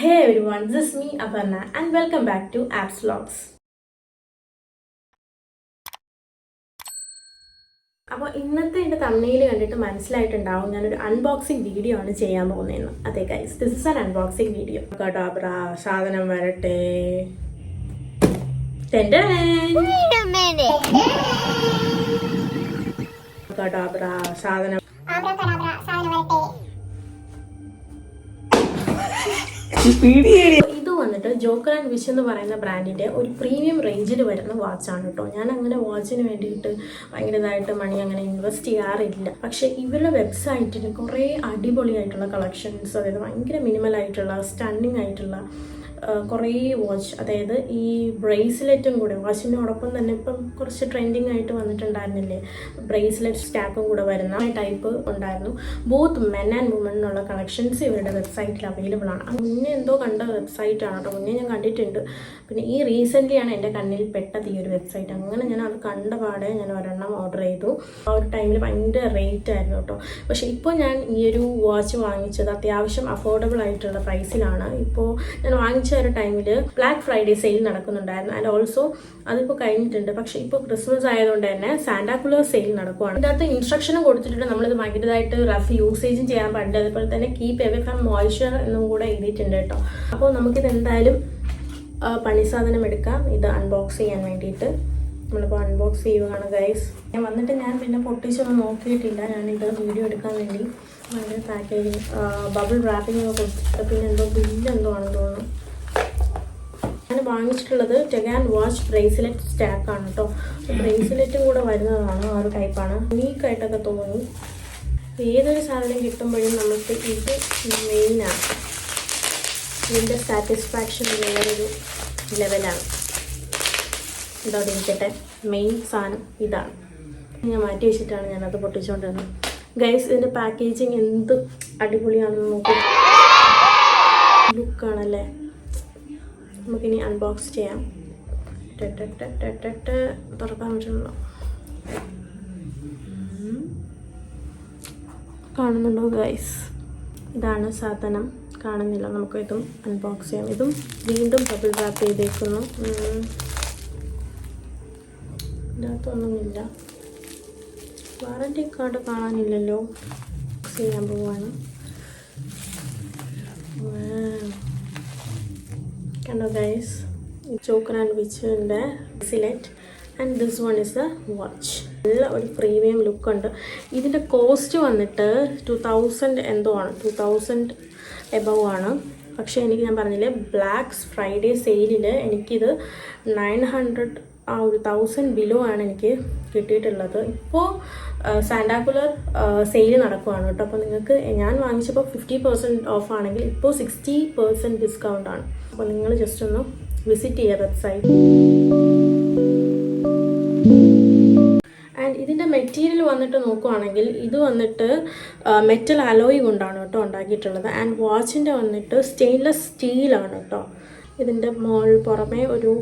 Hey everyone, this is me Aparna and welcome back to Apps Vlogs. അപ്പോൾ ഇന്നത്തെ എൻ്റെ തമ്മിൽ കണ്ടിട്ട് മനസ്സിലായിട്ടുണ്ടാവും ഞാനൊരു അൺബോക്സിങ് വീഡിയോ ആണ് ചെയ്യാൻ പോകുന്നതെന്ന്. അതെ guys, this is an unboxing video. കടാബ്ര, സാധനം വരട്ടെ. കടാബ്ര, സാധനം ഇത് വന്നിട്ട് ജോക്കർ ആൻഡ് വിച്ച് എന്ന് പറയുന്ന ബ്രാൻഡിന്റെ ഒരു പ്രീമിയം റേഞ്ചിൽ വരുന്ന വാച്ചാണ് കേട്ടോ. ഞാൻ അങ്ങനെ വാച്ചിന് വേണ്ടിയിട്ട് ഭയങ്കരമായിട്ട് മണി അങ്ങനെ ഇൻവെസ്റ്റ് ചെയ്യാറില്ല. പക്ഷേ ഇവരുടെ വെബ്സൈറ്റിൽ കുറേ അടിപൊളിയായിട്ടുള്ള കളക്ഷൻസ്, അതായത് ഭയങ്കര മിനിമൽ ആയിട്ടുള്ള സ്റ്റണ്ണിങ് ആയിട്ടുള്ള കുറേ വാച്ച്, അതായത് ഈ ബ്രേസ്ലെറ്റും കൂടെ വാച്ചിനോടൊപ്പം തന്നെ ഇപ്പം കുറച്ച് ട്രെൻഡിങ് ആയിട്ട് വന്നിട്ടുണ്ടായിരുന്നില്ലേ, ബ്രേസ്ലെറ്റ് സ്റ്റാക്കും കൂടെ വരുന്ന ടൈപ്പ് ഉണ്ടായിരുന്നു. ബോത്ത് മെൻ ആൻഡ് വുമൺ എന്നുള്ള കളക്ഷൻസ് ഇവരുടെ വെബ്സൈറ്റിൽ അവൈലബിൾ ആണ്. മുന്നേ എന്തോ കണ്ട വെബ്സൈറ്റാണ് കേട്ടോ, മുന്നേ ഞാൻ കണ്ടിട്ടുണ്ട്. പിന്നെ ഈ റീസെൻ്റ്ലിയാണ് എൻ്റെ കണ്ണിൽ പെട്ടത് ഈ ഒരു വെബ്സൈറ്റ്. അങ്ങനെ ഞാൻ അത് കണ്ട പാടെ ഞാൻ ഒരെണ്ണം ഓർഡർ ചെയ്തു. ആ ഒരു ടൈമിൽ ഭയങ്കര റേറ്റ് ആയിരുന്നു കേട്ടോ. പക്ഷേ ഇപ്പോൾ ഞാൻ ഈ ഒരു വാച്ച് വാങ്ങിച്ചത് അത്യാവശ്യം അഫോർഡബിൾ ആയിട്ടുള്ള പ്രൈസിലാണ്. ഇപ്പോൾ ഞാൻ വാങ്ങിച്ച ഒരു ടൈമിൽ ബ്ലാക്ക് ഫ്രൈഡേ സെയിൽ നടക്കുന്നുണ്ടായിരുന്നു. ആൻഡ് ഓൾസോ അതിപ്പോൾ കഴിഞ്ഞിട്ടുണ്ട്. പക്ഷേ ഇപ്പോൾ ക്രിസ്മസ് ആയതുകൊണ്ട് തന്നെ സാന്റാക്ലോസ് സെയിൽ നടക്കുവാണ്. ഇതിനകത്ത് ഇൻസ്ട്രക്ഷനും കൊടുത്തിട്ടുണ്ട്, നമ്മളിത് ഭയങ്കരമായിട്ട് റഫ് യൂസേജും ചെയ്യാൻ പാടില്ല. അതുപോലെ തന്നെ കീപ്പ് എവേ ഫ്രം മോയ്സ്ചർ എന്നും കൂടെ എഴുതിയിട്ടുണ്ട് കേട്ടോ. അപ്പോൾ നമുക്കിത് എന്തായാലും പണി സാധനം എടുക്കാം ഇത് അൺബോക്സ് ചെയ്യാൻ വേണ്ടിയിട്ട്. നമ്മളിപ്പോൾ അൺബോക്സ് ചെയ്യുകയാണ് ഗൈസ്. ഞാൻ പിന്നെ പൊട്ടിച്ചൊന്നും നോക്കിയിട്ടില്ല. ഞാനിത് വീഡിയോ എടുക്കാൻ വേണ്ടി ഭയങ്കര പാക്കേജിങ് ബബിൾ റാപ്പിംഗ് ഒക്കെ കൊടുത്തിട്ട് പിന്നെ എന്തോ ബില്ലെന്തോ ആണെന്ന് തോന്നുന്നു. ഞാൻ വാങ്ങിച്ചിട്ടുള്ളത് ടെഗാൻ വാച്ച് ബ്രേസ്ലെറ്റ് സ്റ്റാക്കാണ് കേട്ടോ. ബ്രേസ്ലെറ്റും കൂടെ വരുന്നതാണ്, ആ ഒരു ടൈപ്പാണ്. യുണീക്കായിട്ടൊക്കെ തോന്നി. ഏതൊരു സാധനം കിട്ടുമ്പോഴും നമുക്ക് ഇത് മെയിനാണ്. ഇതിൻ്റെ സാറ്റിസ്ഫാക്ഷൻ വേറൊരു ലെവലാണ്. ഇതവിടെ ഇരിക്കട്ടെ, മെയിൻ സാധനം ഇതാണ്. ഞാൻ മാറ്റി വെച്ചിട്ടാണ് ഞാനത് പൊട്ടിച്ചുകൊണ്ടിരുന്നത്. ഗൈസ്, ഇതിൻ്റെ പാക്കേജിങ് എന്ത് അടിപൊളിയാണെന്ന് നോക്കി. ലുക്കാണല്ലേ. നമുക്കിനി അൺബോക്സ് ചെയ്യാം. തുറക്കാൻ പറ്റുന്നുണ്ടോ? കാണുന്നുണ്ടോ ഗൈസ്? ഇതാണ് സാധനം. കാണുന്നില്ല, നമുക്ക് ഇതും അൺബോക്സ് ചെയ്യാം. ഇതും വീണ്ടും ബബിൾ റാപ്പ് ചെയ്തേക്കുന്നു. ഇതിനകത്തൊന്നുമില്ല. വാറണ്ടി കാർഡ് കാണാനില്ലല്ലോ. ചെയ്യാൻ പോവാണ്. കണ്ടോ ഗൈസ്, ജോക്കർ ആൻഡ് വിച്ചിൻ്റെ bracelet and this one is the watch. നല്ല ഒരു പ്രീമിയം ലുക്ക് ഉണ്ട്. ഇതിൻ്റെ കോസ്റ്റ് വന്നിട്ട് 2000 എന്തോ ആണ്, 2000 എബവ് ആണ്. പക്ഷേ എനിക്ക് ഞാൻ പറഞ്ഞില്ലേ, ബ്ലാക്ക് ഫ്രൈഡേ സെയിലിൽ എനിക്കിത് 900 ആ ഒരു 1000 ബിലോ ആണ് എനിക്ക് കിട്ടിയിട്ടുള്ളത്. ഇപ്പോൾ സാന്റാക്കുലർ സെയിൽ നടക്കുവാണ് കേട്ടോ. അപ്പോൾ നിങ്ങൾക്ക് ഞാൻ വാങ്ങിച്ചപ്പോൾ 50% ഓഫ് ആണെങ്കിൽ ഇപ്പോൾ 60% ഡിസ്കൗണ്ട് ആണ്. അപ്പോൾ നിങ്ങൾ ജസ്റ്റ് ഒന്ന് വിസിറ്റ് ചെയ്യുക വെബ്സൈറ്റ്. ആൻഡ് ഇതിൻ്റെ മെറ്റീരിയൽ വന്നിട്ട് നോക്കുവാണെങ്കിൽ ഇത് വന്നിട്ട് മെറ്റൽ അലോയ് കൊണ്ടാണ് കേട്ടോ ഉണ്ടാക്കിയിട്ടുള്ളത്. ആൻഡ് വാച്ചിൻ്റെ വന്നിട്ട് സ്റ്റെയിൻലെസ് സ്റ്റീലാണ് കേട്ടോ. ഇതിൻ്റെ പുറമേ ഒരു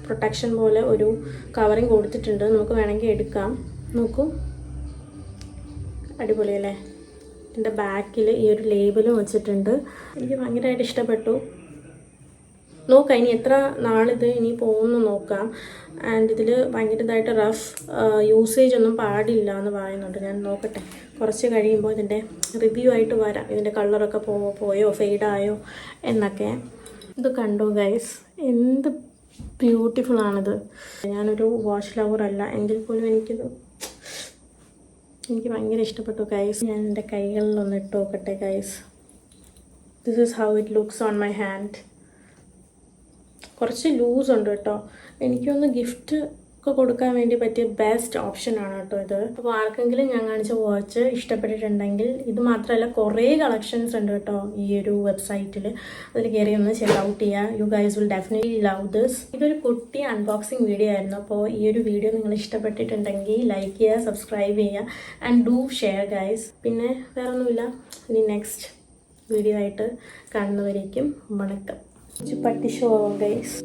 പ്രൊട്ടക്ഷൻ പോലെ ഒരു കവറിങ് കൊടുത്തിട്ടുണ്ട്. നമുക്ക് വേണമെങ്കിൽ എടുക്കാം. നോക്കൂ, അടിപൊളിയല്ലേ. ഇതിൻ്റെ ബാക്കിൽ ഈ ഒരു ലേബലും വെച്ചിട്ടുണ്ട്. എനിക്ക് ഭയങ്കരമായിട്ട് ഇഷ്ടപ്പെട്ടു. നോക്കാം ഇനി എത്ര നാളിത് ഇനി പോകുന്നു നോക്കാം. ആൻഡ് ഇതിൽ ഭയങ്കരമായിട്ട് റഫ് യൂസേജ് ഒന്നും പാടില്ല എന്ന് പറയുന്നുണ്ട്. ഞാൻ നോക്കട്ടെ, കുറച്ച് കഴിയുമ്പോൾ ഇതിൻ്റെ റിവ്യൂ ആയിട്ട് വരാം. ഇതിൻ്റെ കളറൊക്കെ പോയോ ഫെയ്ഡായോ എന്നൊക്കെ. ഇത് കണ്ടോ ഗൈസ്, എന്ത് ബ്യൂട്ടിഫുൾ ആണിത്. ഞാനൊരു വാച്ച് ലവർ അല്ല, എങ്കിൽ പോലും എനിക്ക് ഭയങ്കര ഇഷ്ടപ്പെട്ടു ഗൈസ്. ഞാൻ എൻ്റെ കൈകളിലൊന്ന് ഇട്ട് നോക്കട്ടെ guys. This is how it looks on my hand. കുറച്ച് ലൂസ് ഉണ്ട് കേട്ടോ. എനിക്കൊന്ന് ഗിഫ്റ്റ് ഒക്കെ കൊടുക്കാൻ വേണ്ടി പറ്റിയ ബെസ്റ്റ് ഓപ്ഷനാണ് കേട്ടോ ഇത്. അപ്പോൾ ആർക്കെങ്കിലും ഞാൻ കാണിച്ച വാച്ച് ഇഷ്ടപ്പെട്ടിട്ടുണ്ടെങ്കിൽ, ഇത് മാത്രമല്ല കുറേ കളക്ഷൻസ് ഉണ്ട് കേട്ടോ ഈ ഒരു വെബ്സൈറ്റിൽ. അതിൽ കയറി ഒന്ന് ചെക്ക് ഔട്ട് ചെയ്യുക. You guys will definitely love this. ഇതൊരു കുട്ടി അൺബോക്സിങ് വീഡിയോ ആയിരുന്നു. അപ്പോൾ ഈ ഒരു വീഡിയോ നിങ്ങൾ ഇഷ്ടപ്പെട്ടിട്ടുണ്ടെങ്കിൽ ലൈക്ക് ചെയ്യുക, സബ്സ്ക്രൈബ് ചെയ്യുക ആൻഡ് ഡു ഷെയർ ഗൈസ്. പിന്നെ വേറൊന്നുമില്ല, ഇനി നെക്സ്റ്റ് വീഡിയോ ആയിട്ട് കാണുന്നവരേക്കും വണക്കം. പട്ടി ഷോ ഗൈസ്.